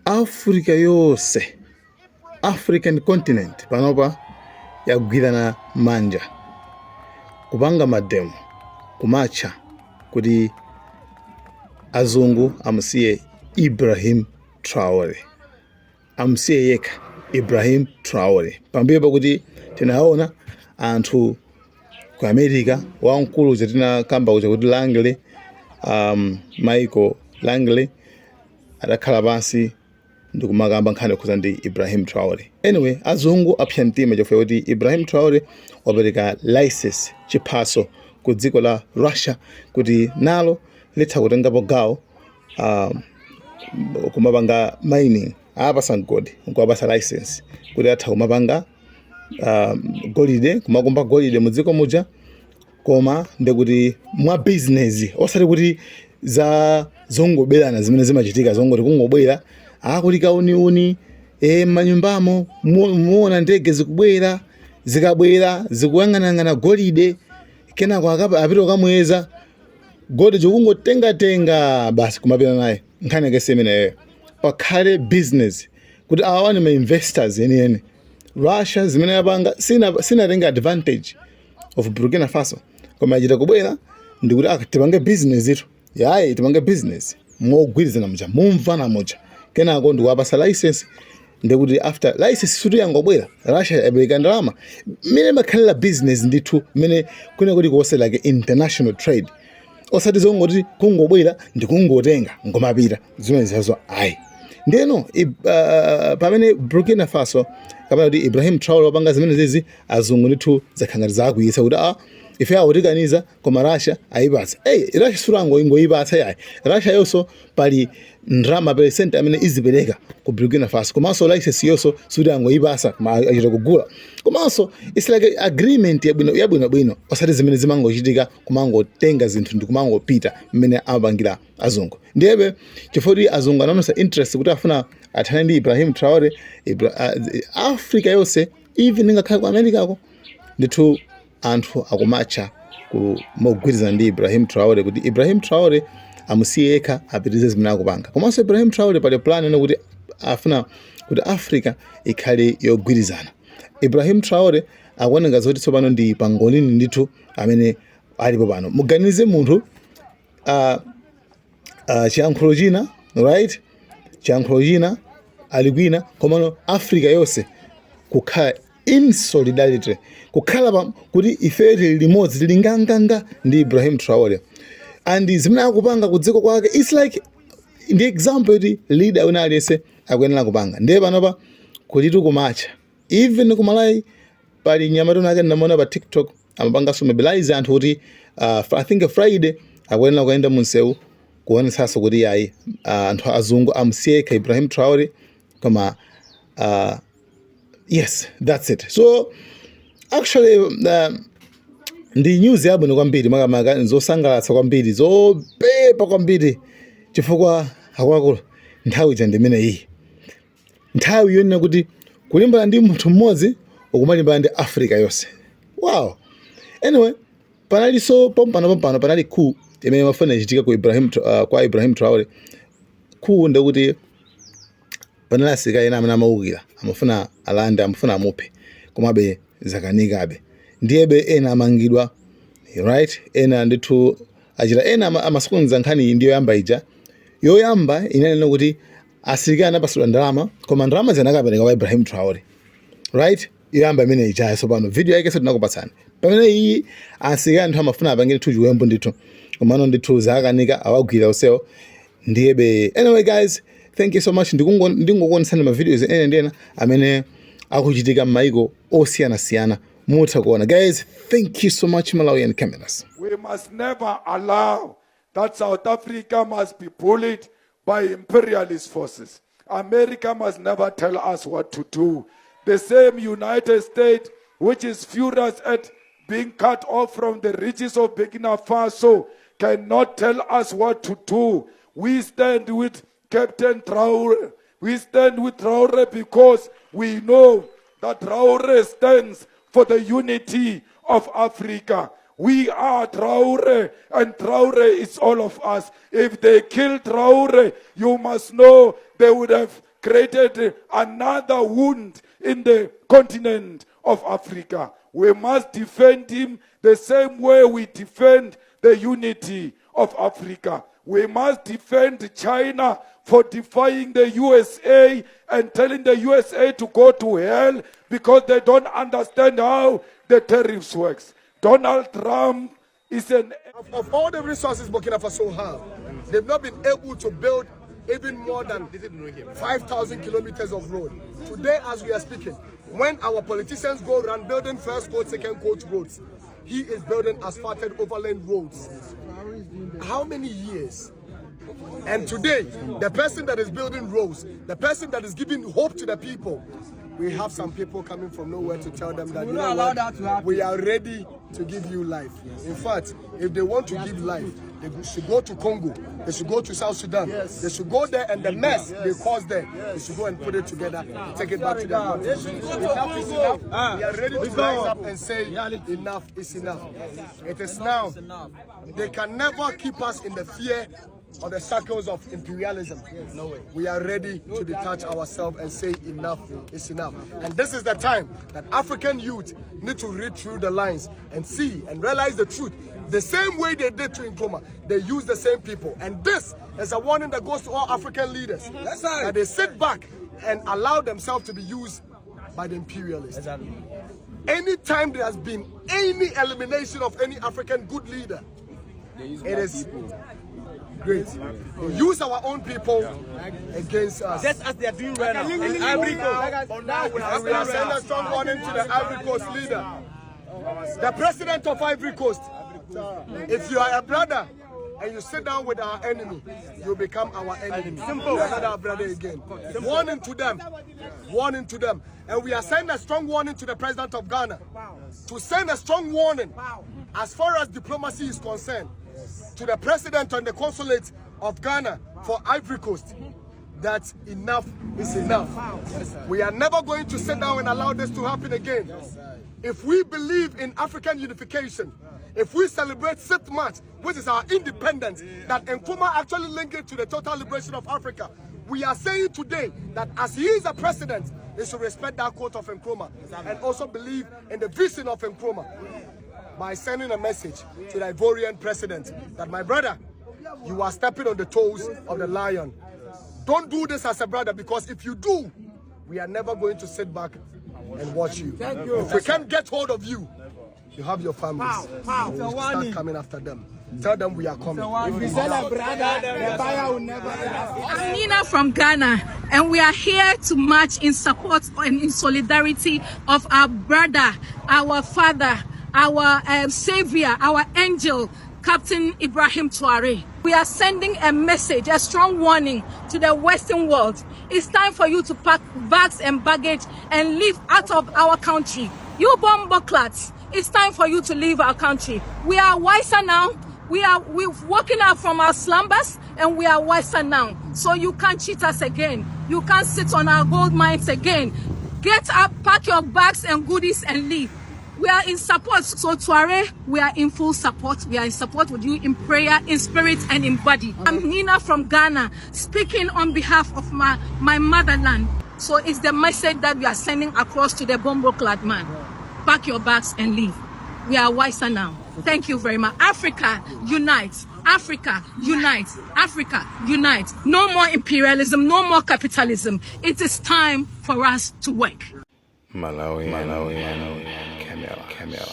Africa yose, African continent panopa yagwirana manja kupanga mademo kumatcha kuti azungu amusiye Ibrahim Traore, amusiye yekha Ibrahim Traore. Pambuyo pakuti tinaona anthu ku America wamkulu chatina kamba kucha kuti Langley, Michael Langley adakhala pansi ndikumakamba nkhani khuza ndi Ibrahim Traore. Anyway, azungu apsha mtima chifukwa kuti Ibrahim Traore wapereka license chiphaso ku dziko la Russia kuti nalo litha kutengapo gawo kumapanga mining apasa ngodi nkuwapasa license kuti atha kumapanga golide, kumakumba golide mu dziko muja, koma ndekuti mwa business osati kuti za zongobelana zimene zimachitika zongoti kungobwera akuti kauniuni manyumbamo muona ndege zikubwera zikabwera zikuyang'anang'ana golide kenako apita kamweza golide kungotenga basi kumapita naye. Nkhani yake semeneyo pakhale business kuti awane ma investors enieni. Russia zimene yapanga sinatenga advantage of Burkina Faso, koma achita kubwera ndikuti tipange business itu yayi tipange business mogwirizana muja mumvana muja kenako ndikuwapasa license ndikuti after license sutu yangobwera Russia yabereka ndalama mene makhalira business ndithu mene kuna kuti kuwose like international trade osati zongoti kungobwera ndikungotenga ngomapita zimene zizo ayi. Ndeno pamene Burkina Faso kapena kuti Ibrahim Traore wapanga zimene zizi azungu ndithu zakhangati zakuyisa kuti ife awotikaniza koma Russia ayipatsa. Russia sulango ingoyipatsa yayi. Russia yonso pali ndrama percent amene izipereka ku Burkina Faso, komanso license yonso suti angoyipasa achita kugula, komanso it's like agreement yabwinobwino osati zimene zimangochitika kumangotenga zinthu ndi kumangopita mmene amapangira azungu. Ndiyebe chifukwa azungu anaonesa interest kuti afuna athane ndi Ibrahim Traore Africa yonse even ngakhale ku America ndithu anthu akumatcha mogwirizana ndi Ibrahim Traore kuti Ibrahim Traore amusiye yekha apitirize zimene akupanga. Komanso Ibrahim Traore pali plan ene kuti afuna kuti Africa ikhale yogwirizana. Ibrahim Traore akuoneka zoti tsopano ndi pangolini ndithu amene alipo pano. Muganize munthu chiyankhulo china, right? Chiyankhulo china ali kwina komano Africa yonse kukhala in solidarity, kukhala kuti ife limodzi tili nganganga ndi Ibrahim Traore and zimene akupanga kudziko kwake it's like the example kuti leader wina aliyese akuyenera kupanga. Ndiye panopa kulitu kumatcha even kumalayi pali nyamatu nake ndamona pa TikTok amapanga so mobilize anthu kuti I think Friday akuyenera kuenda munsewu kuonesanso kuti yayi anthu azungu amusiyeka Ibrahim Traore koma yes, that's it. So actually ndi news yabwino kwambiri makamaka nzosangalatsa kwambiri zopepa kwambiri chifukwa akuluakulu nthawi ija ndimene iyi nthawi yonena kuti kulimbana ndi munthu mmodzi ukumalimbana ndi Africa yonse. Wow. Anyway, panalinso pompano panali coup imene mafuna ichitika kwa Ibrahim Traore. Coup ndikuti panali asilikali ena amene amawukira amafuna alanda amafuna amuphe komabe zakanikabe. Ndiyebe ena amangidwa, right? Ena ndithu achita ena amasokoneza nkhani ndiyo yamba ija yoyamba inanena kuti asilikali anapasidwa ndalama koma ndalama zinakapereka kwa Ibrahim Traore, right? Yoyamba imene ija sopano video yake tinakupatsani pamene iyi asilikali anthu amafuna apange ndithu chiwembu ndithu komano ndithu zakanika awagwira onsewo. Ndiyebe anyway guys, thank you so much. Ndingokuonesani ma videos ene ndena amene akuchitika m'mayiko osiyana-siyana mutha kuona. Guys, thank you so much Malawian cameras. We must never allow that South Africa must be bullied by imperialist forces. America must never tell us what to do. The same United States, which is furious at being cut off from the riches of Burkina Faso, cannot tell us what to do. We stand with Captain Traore. We stand with Traore because we know that Traore stands for the unity of Africa. We are Traore, and Traore is all of us. If they kill Traore, you must know they would have created another wound in the continent of Africa. We must defend him the same way we defend the unity of Africa. We must defend China for defying the USA and telling the USA to go to hell because they don't understand how the tariffs works. Donald Trump is an... Of all the resources Burkina Faso have, they've not been able to build even more than 5,000 kilometers of road. Today, as we are speaking, when our politicians go around building first coach, second coach roads, he is building asphalted overland roads. How many years? And today, the person that is building roads, the person that is giving hope to the people, we have some people coming from nowhere to tell them that, you know what, we are ready to give you life. In fact, if they want to give life, they should go to Congo, they should go to South Sudan, they should go there, and the mess they caused there, they should go and put it together, take it back to their country. Enough is enough. We are ready to rise up and say enough is enough. It is now. They can never keep us in the fear or the circles of imperialism. No way. We are ready to detach ourselves and say enough is enough. And this is the time that African youth need to read through the lines and see and realize the truth. The same way they did to Nkrumah, they use the same people. And this is a warning that goes to all African leaders. That's right. That they sit back and allow themselves to be used by the imperialists. Exactly. Anytime there has been any elimination of any African good leader, it is great. They use our own people against us. Just as they are doing right now. In Ivory Coast. And we are sending a strong warning to the Ivory Coast leader. The president of Ivory Coast. If you are a brother and you sit down with our enemy, you become our enemy. Simple. We are not our brother again. Warning to them. Warning to them. And we are sending a strong warning to the president of Ghana. To send a strong warning as far as diplomacy is concerned, to the president and the consulate of Ghana for Ivory Coast, that enough is enough. We are never going to sit down and allow this to happen again. If we believe in African unification, if we celebrate 6th March, which is our independence, that Nkrumah actually linked it to the total liberation of Africa, we are saying today that as he is a president, he should respect that quote of Nkrumah and also believe in the vision of Nkrumah, by sending a message to the Ivorian president that, my brother, you are stepping on the toes of the lion. Don't do this as a brother, because if you do, we are never going to sit back and watch you. If we can't get hold of you, you have your families. We'll start coming after them. Tell them we are coming. If we sell a brother, the buyer will never. I'm Nina from Ghana, and we are here to march in support and in solidarity of our brother, our father, our savior, our angel, Captain Ibrahim Traore. We are sending a message, a strong warning to the Western world. It's time for you to pack bags and baggage and leave out of our country. You bomboclats, it's time for you to leave our country. We are wiser now. We're waking up from our slumbers, and we are wiser now. So you can't cheat us again. You can't sit on our gold mines again. Get up, pack your bags and goodies and leave. We are in support. So Traore, we are in full support. We are in support with you in prayer, in spirit, and in body. I'm Nina from Ghana, speaking on behalf of my motherland. So it's the message that we are sending across to the bombo-clad man. Pack your bags and leave. We are wiser now. Thank you very much. Africa, unite. Africa, unite. Africa, unite. No more imperialism, no more capitalism. It is time for us to work. Malawi, Camera.